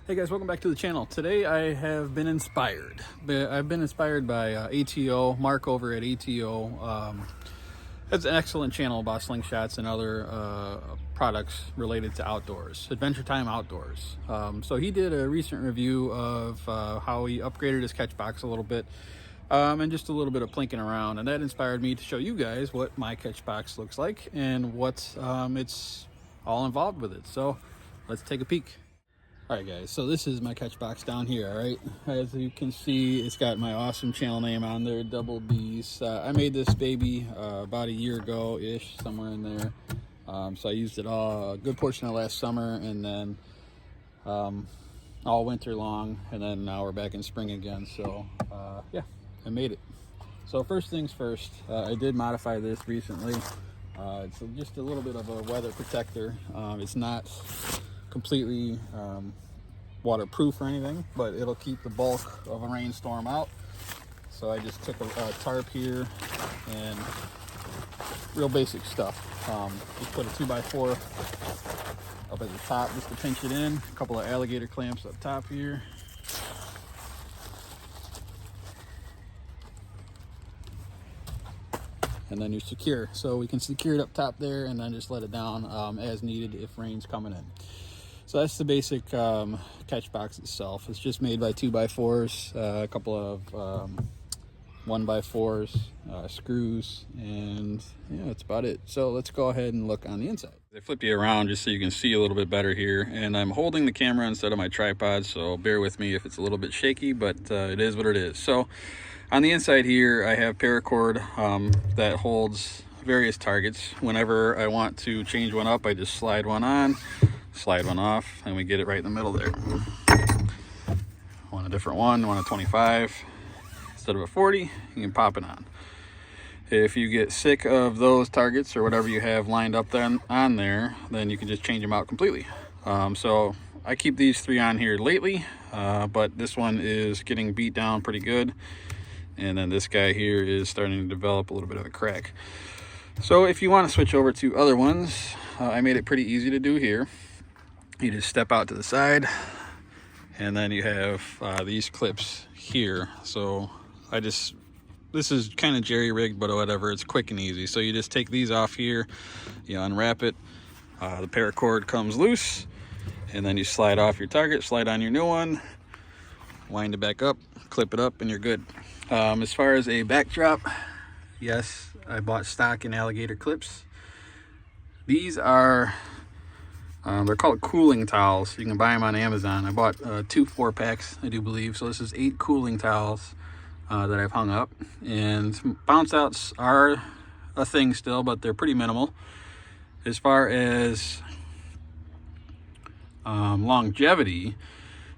Hey guys, welcome back to the channel. Today I have been inspired. I've been inspired by ATO, Mark over at ATO. It's an excellent channel about slingshots and other products related to outdoors, Adventure Time Outdoors. So he did a recent review of how he upgraded his Catchbox a little bit and just a little bit of plinking around. And that inspired me to show you guys what my Catchbox looks like and what it's all involved with it. So let's take a peek. Alright guys, so this is my Catchbox down here, alright? As you can see, it's got my awesome channel name on there, Double Deeez. I made this baby about a year ago-ish, somewhere in there. So I used it all, a good portion of last summer, and then all winter long, and then now we're back in spring again. So yeah, I made it. So first things first, I did modify this recently. It's just a little bit of a weather protector. It's not completely waterproof or anything, but it'll keep the bulk of a rainstorm out. So I just took a tarp here and real basic stuff. Just put a 2x4 up at the top just to pinch it in. A couple of alligator clamps up top here. And then you're secure. So we can secure it up top there and then just let it down as needed if rain's coming in. So that's the basic Catchbox itself. It's just made by 2x4s, a couple of 1x4s, screws, and yeah, that's about it. So let's go ahead and look on the inside. I flip you around just so you can see a little bit better here, and I'm holding the camera instead of my tripod, so bear with me if it's a little bit shaky, but it is what it is. So on the inside here, I have paracord that holds various targets. Whenever I want to change one up, I just slide one on, slide one off, and we get it right in the middle there. Want a different one, want a 25 instead of a 40, you can pop it on. If you get sick of those targets or whatever you have lined up then on there, then you can just change them out completely. So I keep these three on here lately, but this one is getting beat down pretty good, and then this guy here is starting to develop a little bit of a crack. So if you want to switch over to other ones, I made it pretty easy to do here. You just step out to the side, and then you have these clips here. So this is kind of jerry-rigged, but whatever, it's quick and easy. So you just take these off here, you unwrap it, the paracord comes loose, and then you slide off your target, slide on your new one, wind it back up, clip it up, and you're good. As far as a backdrop, yes, I bought stock in alligator clips. These are they're called cooling towels. You can buy them on Amazon. I bought 2 4-packs, I do believe. So this is 8 cooling towels that I've hung up. And bounce outs are a thing still, but they're pretty minimal. As far as longevity,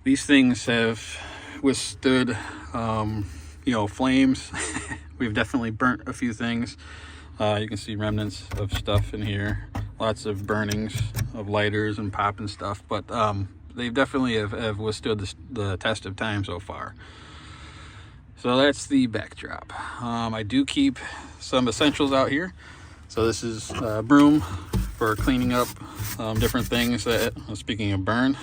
these things have withstood flames. We've definitely burnt a few things. You can see remnants of stuff in here, lots of burnings of lighters and popping stuff, but they definitely have withstood the test of time so far. So that's the backdrop. I do keep some essentials out here. So this is a broom for cleaning up different things that, speaking of burn,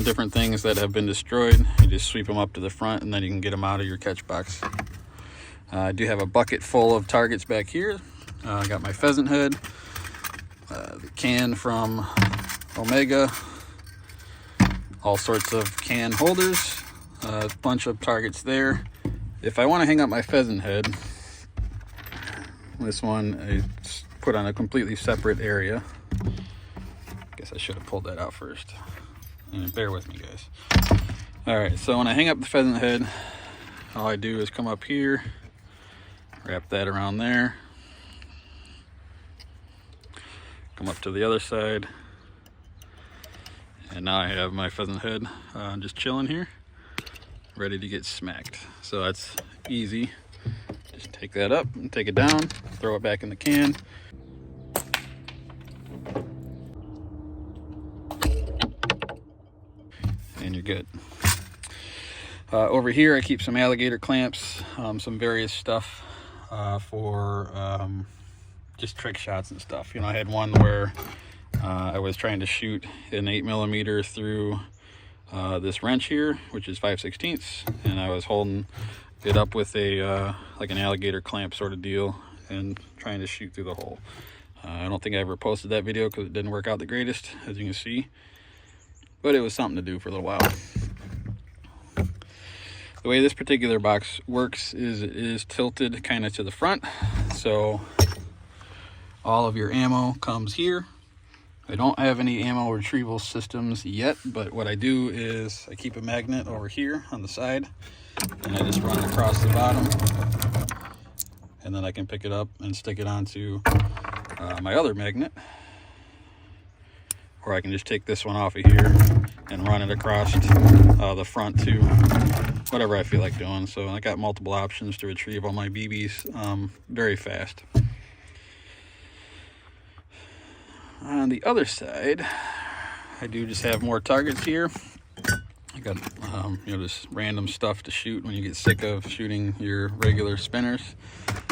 different things that have been destroyed. You just sweep them up to the front, and then you can get them out of your Catchbox. I do have a bucket full of targets back here. I got my pheasant head, the can from Omega, all sorts of can holders, a bunch of targets there. If I want to hang up my pheasant head, this one I put on a completely separate area. Guess I should have pulled that out first. And bear with me, guys. All right, so when I hang up the pheasant head, all I do is come up here, wrap that around there, come up to the other side, and now I have my pheasant head just chilling here, ready to get smacked. So that's easy. Just take that up and take it down, throw it back in the can. And you're good. Over here I keep some alligator clamps, some various stuff for just trick shots and stuff. I had one where I was trying to shoot an 8mm through this wrench here, which is 5/16, and I was holding it up with a like an alligator clamp sort of deal and trying to shoot through the hole. I don't think I ever posted that video because it didn't work out the greatest, as you can see, but it was something to do for a little while. The way this particular box works is it is tilted kind of to the front, so all of your ammo comes here. I don't have any ammo retrieval systems yet, but what I do is I keep a magnet over here on the side, and I just run it across the bottom, and then I can pick it up and stick it onto my other magnet, or I can just take this one off of here and run it across the front to whatever I feel like doing. So I got multiple options to retrieve all my BBs very fast. On the other side, I do just have more targets here. I got just random stuff to shoot when you get sick of shooting your regular spinners.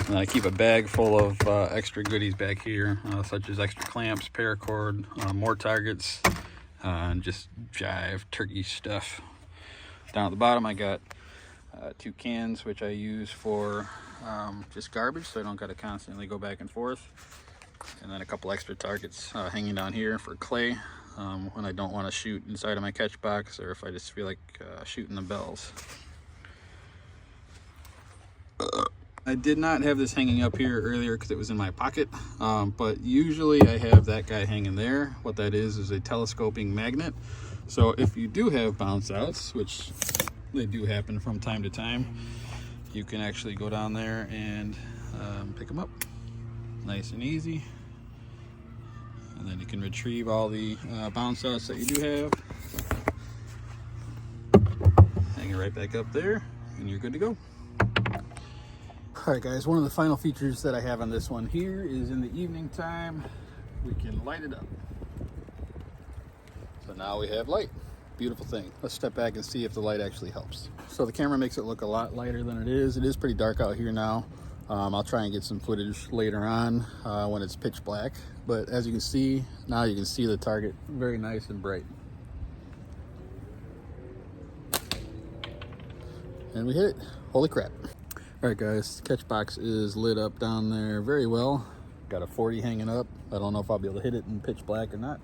And I keep a bag full of extra goodies back here, such as extra clamps, paracord, more targets, and just jive turkey stuff. Down at the bottom, I got 2 cans, which I use for just garbage, so I don't got to constantly go back and forth. And then a couple extra targets hanging down here for clay when I don't want to shoot inside of my catch box, or if I just feel like shooting the bells. I did not have this hanging up here earlier because it was in my pocket, but usually I have that guy hanging there. What that is a telescoping magnet. So if you do have bounce outs, which they do happen from time to time, you can actually go down there and pick them up. Nice and easy. And then you can retrieve all the bounce outs that you do have. Hang it right back up there, and you're good to go. All right, guys, one of the final features that I have on this one here is in the evening time, we can light it up. So now we have light. Beautiful thing. Let's step back and see if the light actually helps. So the camera makes it look a lot lighter than it is. It is pretty dark out here now. I'll try and get some footage later on when it's pitch black. But as you can see, now you can see the target very nice and bright. And we hit it. Holy crap. All right, guys, the catch box is lit up down there very well. Got a 40 hanging up. I don't know if I'll be able to hit it in pitch black or not.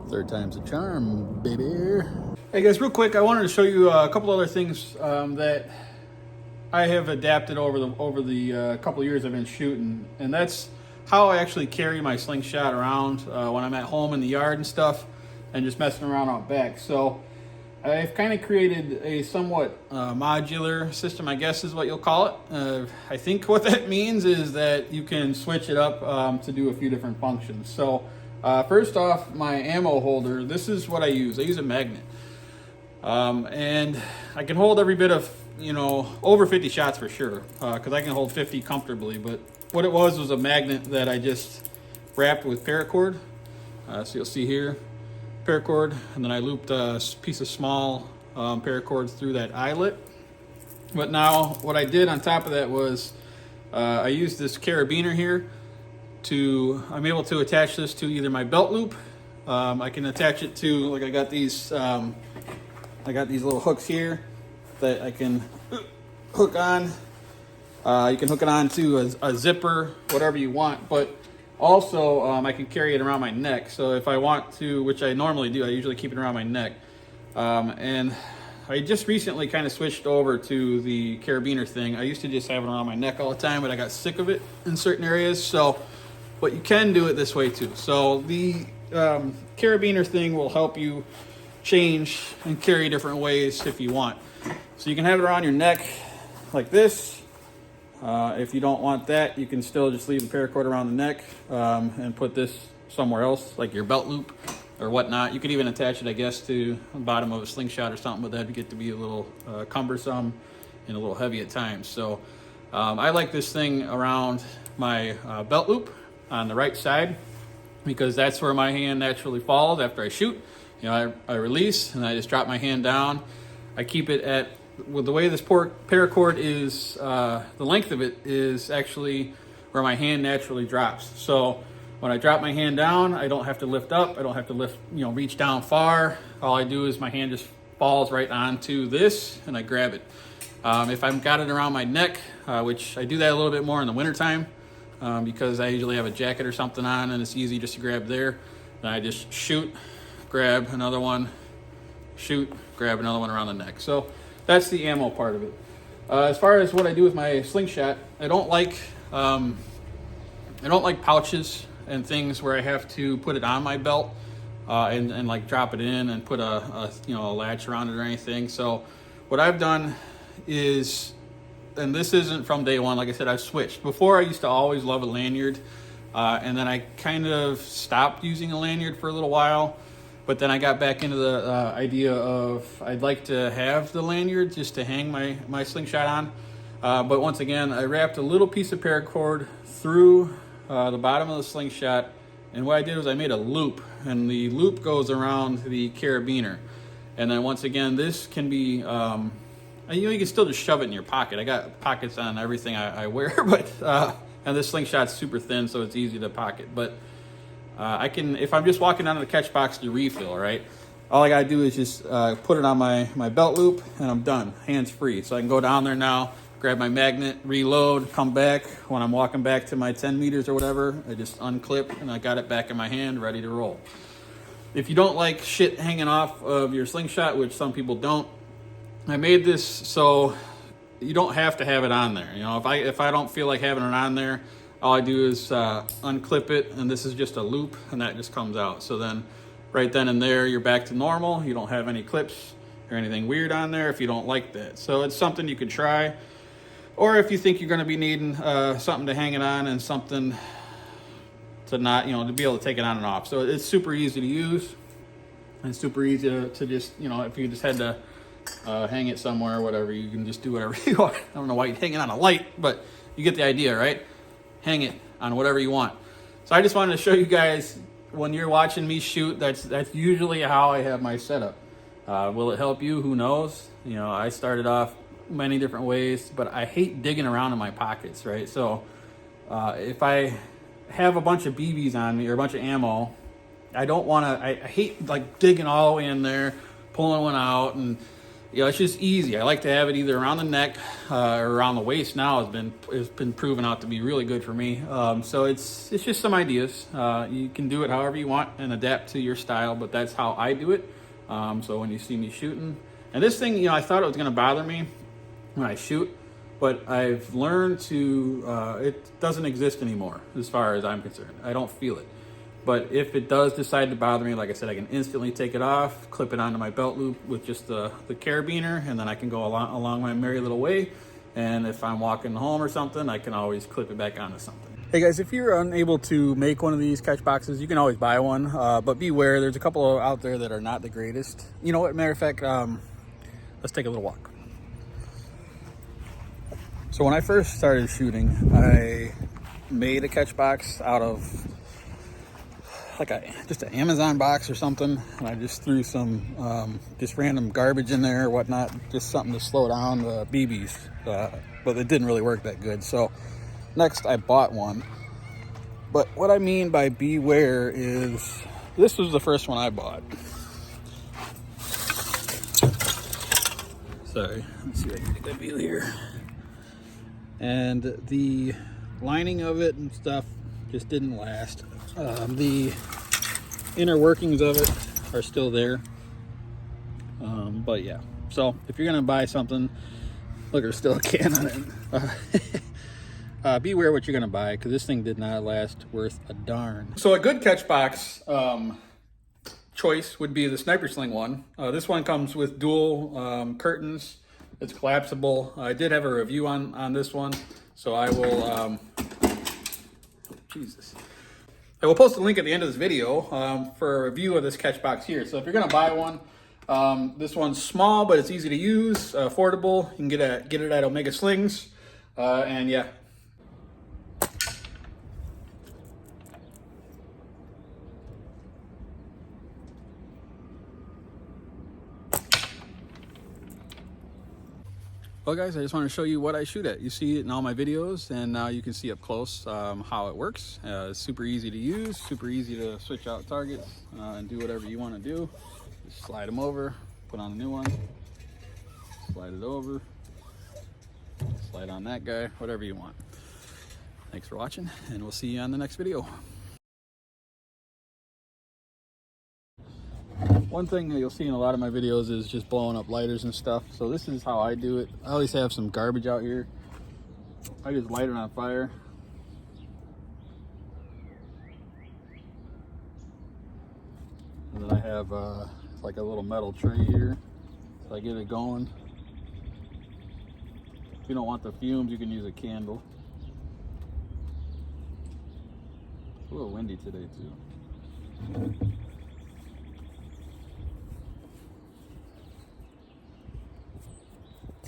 Third time's a charm, baby. Hey guys, real quick, I wanted to show you a couple other things that I have adapted over the couple of years I've been shooting, and that's how I actually carry my slingshot around when I'm at home in the yard and stuff, and just messing around out back. So I've kind of created a somewhat modular system, I guess is what you'll call it. I think what that means is that you can switch it up to do a few different functions. So first off, my ammo holder, this is what I use. I use a magnet. And I can hold every bit of, over 50 shots for sure, because I can hold 50 comfortably. But what it was a magnet that I just wrapped with paracord. So you'll see here, paracord, and then I looped a piece of small paracord through that eyelet. But now what I did on top of that was I used this carabiner here. I'm able to attach this to either my belt loop. I can attach it to, like I got these little hooks here that I can hook on. You can hook it on to a zipper, whatever you want, but also I can carry it around my neck. So if I want to, which I normally do, I usually keep it around my neck. And I just recently kind of switched over to the carabiner thing. I used to just have it around my neck all the time, but I got sick of it in certain areas. But you can do it this way too. So the carabiner thing will help you change and carry different ways if you want. So you can have it around your neck like this. If you don't want that, you can still just leave the paracord around the neck and put this somewhere else, like your belt loop or whatnot. You could even attach it, I guess, to the bottom of a slingshot or something, but that'd get to be a little cumbersome and a little heavy at times. So I like this thing around my belt loop on the right side. because that's where my hand naturally falls after I shoot. You know, I release and I just drop my hand down. I keep it at, with the way this paracord is, the length of it is actually where my hand naturally drops. So when I drop my hand down, I don't have to lift up. I don't have to lift, you know, reach down far. All I do is my hand just falls right onto this and I grab it. If I've got it around my neck, which I do that a little bit more in the wintertime, because I usually have a jacket or something on and it's easy just to grab there, then I just shoot, grab another one, shoot, grab another one around the neck. So that's the ammo part of it. As far as what I do with my slingshot, I don't like pouches and things where I have to put it on my belt and like drop it in and put a you know, a latch around it or anything. So what I've done is, and this isn't from day one, like I said, I've switched. Before I used to always love a lanyard, and then I kind of stopped using a lanyard for a little while, but then I got back into the idea of I'd like to have the lanyard just to hang my slingshot on. But once again, I wrapped a little piece of paracord through the bottom of the slingshot, and what I did was I made a loop, and the loop goes around the carabiner. And then once again, this can be, you know, you can still just shove it in your pocket. I got pockets on everything I wear, but and this slingshot's super thin, so it's easy to pocket. But I can, if I'm just walking down to the Catchbox to refill, right? All I gotta do is just put it on my belt loop, and I'm done, hands free. So I can go down there now, grab my magnet, reload, come back. When I'm walking back to my 10 meters or whatever, I just unclip and I got it back in my hand, ready to roll. If you don't like shit hanging off of your slingshot, which some people don't, I made this so you don't have to have it on there. You know, if I don't feel like having it on there, all I do is unclip it, and this is just a loop, and that just comes out. So then right then and there, you're back to normal. You don't have any clips or anything weird on there if you don't like that. So it's something you could try. Or if you think you're gonna be needing something to hang it on and something to not, you know, to be able to take it on and off. So it's super easy to use. And super easy to just, you know, if you just had to hang it somewhere or whatever, you can just do whatever you want. I don't know why you'd hang it on a light, but you get the idea, right? Hang it on whatever you want. So I just wanted to show you guys, when you're watching me shoot, that's usually how I have my setup. Will it help you? Who knows? You know, I started off many different ways, but I hate digging around in my pockets, right? So if I have a bunch of BBs on me or a bunch of ammo, I don't want to, I hate like digging all the way in there, pulling one out, and you know, it's just easy. I like to have it either around the neck or around the waist. Now has been proven out to be really good for me. So it's just some ideas. You can do it however you want and adapt to your style, but that's how I do it. So when you see me shooting, and this thing, you know, I thought it was going to bother me when I shoot, but I've learned to, it doesn't exist anymore as far as I'm concerned. I don't feel it. But if it does decide to bother me, like I said, I can instantly take it off, clip it onto my belt loop with just the carabiner, and then I can go along my merry little way. And if I'm walking home or something, I can always clip it back onto something. Hey guys, if you're unable to make one of these catch boxes, you can always buy one. But beware, there's a couple out there that are not the greatest. You know what, matter of fact, let's take a little walk. So when I first started shooting, I made a catch box out of like just an Amazon box or something, and I just threw some just random garbage in there or whatnot, just something to slow down the BBs, but it didn't really work that good. So next I bought one. But what I mean by beware is, this was the first one I bought. Sorry, let's see if I can get that view here. And the lining of it and stuff just didn't last. The inner workings of it are still there, but yeah. So if you're gonna buy something, look, there's still a can on it. Beware what you're gonna buy, because this thing did not last worth a darn. So a good catch box choice would be the Sniper Sling one. This one comes with dual curtains. It's collapsible. I did have a review on this one, so I will Jesus. I will post a link at the end of this video for a review of this catch box here. So if you're gonna buy one, this one's small, but it's easy to use, affordable. You can get it at Omega Slings, and yeah. Well guys, I just want to show you what I shoot at. You see it in all my videos, and now you can see up close how it works. It's super easy to use, super easy to switch out targets and do whatever you want to do. Just slide them over, put on a new one, slide it over, slide on that guy, whatever you want. Thanks for watching, and we'll see you on the next video. One thing that you'll see in a lot of my videos is just blowing up lighters and stuff. So this is how I do it. I always have some garbage out here. I just light it on fire. And then I have like a little metal tray here. So I get it going. If you don't want the fumes, you can use a candle. It's a little windy today too.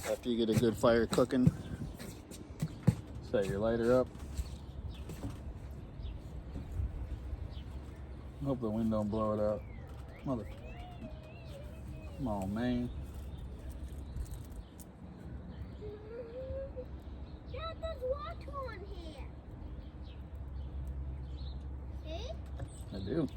After you get a good fire cooking, set your lighter up. Hope the wind don't blow it out. Mother. Come on, man. Dad, there's water on here. See? I do.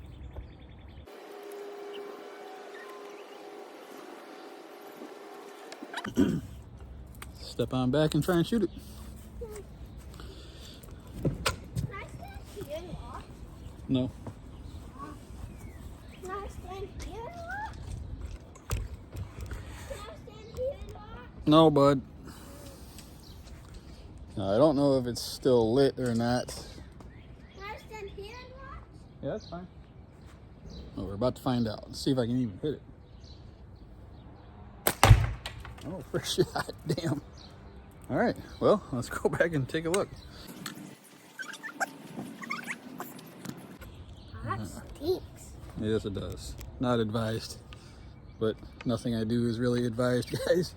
Step on back and try and shoot it. Can I stand here and watch? No. Can I stand here and watch? Can I stand here and watch? No, bud. Now, I don't know if it's still lit or not. Can I stand here and watch? Yeah, that's fine. Well, we're about to find out. Let's see if I can even hit it. Oh, first shot. Damn. All right. Well, let's go back and take a look. That stinks. Yes, it does. Not advised. But nothing I do is really advised, guys.